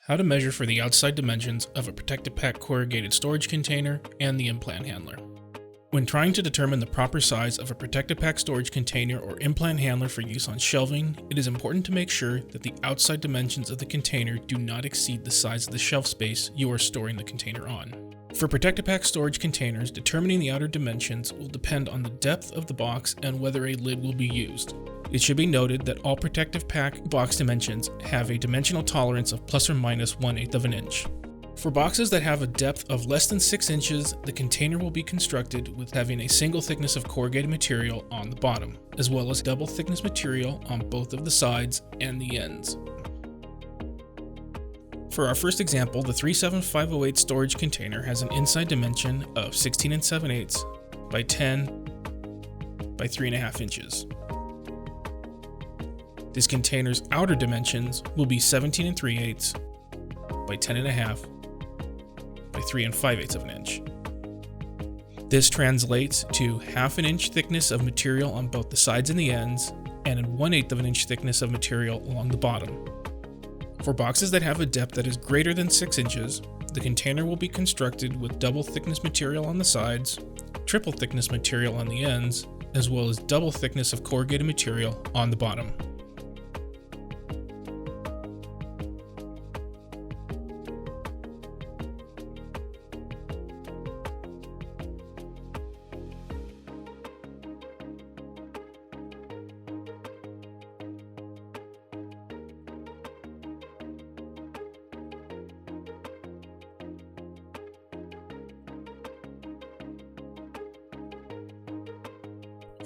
How to measure for the outside dimensions of a Protektive Pak corrugated storage container and the implant handler. When trying to determine the proper size of a Protektive Pak storage container or implant handler for use on shelving, it is important to make sure that the outside dimensions of the container do not exceed the size of the shelf space you are storing the container on. For Protektive Pak storage containers, determining the outer dimensions will depend on the depth of the box and whether a lid will be used. It should be noted that all Protektive Pak box dimensions have a dimensional tolerance of plus or minus 1/8 of an inch. For boxes that have a depth of less than 6 inches, the container will be constructed with having a single thickness of corrugated material on the bottom, as well as double thickness material on both of the sides and the ends. For our first example, the 37508 storage container has an inside dimension of 16 7/8 by 10 by 3.5 inches. This container's outer dimensions will be 17 3/8 by 10.5 by 3 5/8 of an inch. This translates to 1/2 inch thickness of material on both the sides and the ends, and 1/8 of an inch thickness of material along the bottom. For boxes that have a depth that is greater than 6 inches, the container will be constructed with double thickness material on the sides, triple thickness material on the ends, as well as double thickness of corrugated material on the bottom.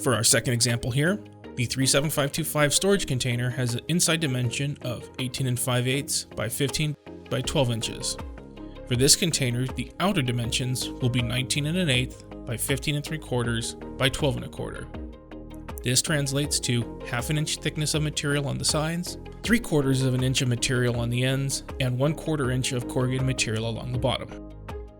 For our second example here, the 37525 storage container has an inside dimension of 18 5/8 by 15 by 12 inches. For this container, the outer dimensions will be 19 1/8 by 15 3/4 by 12 1/4. This translates to 1/2 inch thickness of material on the sides, 3/4 of an inch of material on the ends, and 1/4 inch of corrugated material along the bottom.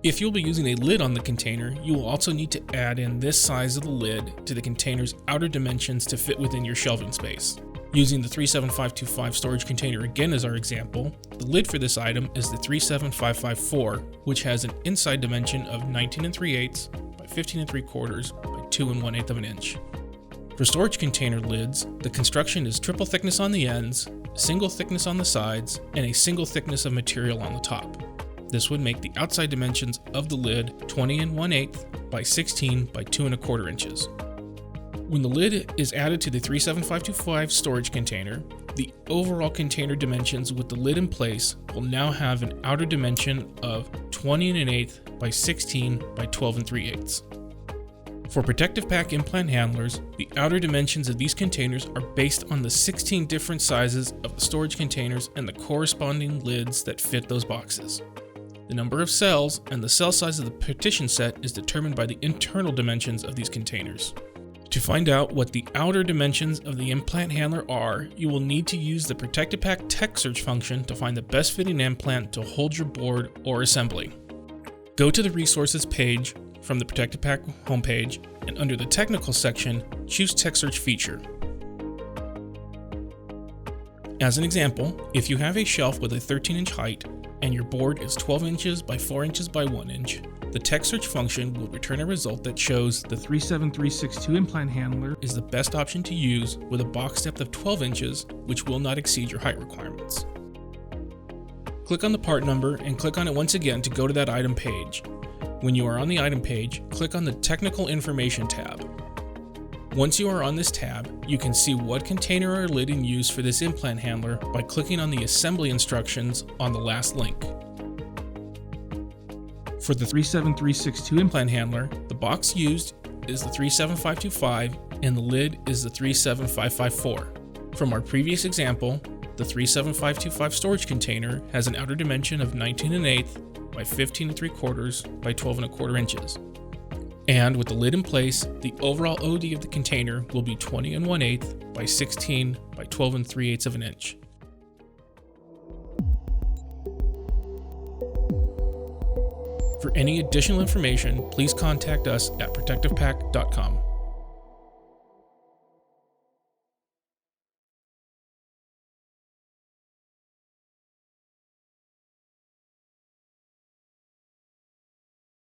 If you'll be using a lid on the container, you will also need to add in this size of the lid to the container's outer dimensions to fit within your shelving space. Using the 37525 storage container again as our example, the lid for this item is the 37554, which has an inside dimension of 19 3/8 by 15 3/4 by 2 1/8 of an inch. For storage container lids, the construction is triple thickness on the ends, single thickness on the sides, and a single thickness of material on the top. This would make the outside dimensions of the lid 20 1/8 by 16 by 2 1/4 inches. When the lid is added to the 37525 storage container, the overall container dimensions with the lid in place will now have an outer dimension of 20 1/8 by 16 by 12 3/8. For Protektive Pak implant handlers, the outer dimensions of these containers are based on the 16 different sizes of the storage containers and the corresponding lids that fit those boxes. The number of cells and the cell size of the partition set is determined by the internal dimensions of these containers. To find out what the outer dimensions of the implant handler are, you will need to use the Protektive Pak Tech Search function to find the best fitting implant to hold your board or assembly. Go to the resources page from the Protektive Pak homepage, and under the technical section, choose Tech Search feature. As an example, if you have a shelf with a 13-inch height, and your board is 12 inches by 4 inches by 1 inch, the Tech Search function will return a result that shows the 37362 implant handler is the best option to use with a box depth of 12 inches, which will not exceed your height requirements. Click on the part number and click on it once again to go to that item page. When you are on the item page, click on the Technical Information tab. Once you are on this tab, you can see what container or lid in use for this implant handler by clicking on the assembly instructions on the last link. For the 37362 implant handler, the box used is the 37525 and the lid is the 37554. From our previous example, the 37525 storage container has an outer dimension of 19 1/8 by 15 3/4 by 12 1/4 inches. And with the lid in place, the overall OD of the container will be 20 1/8 by 16 by 12 3/8 of an inch. For any additional information, please contact us at protectivepak.com.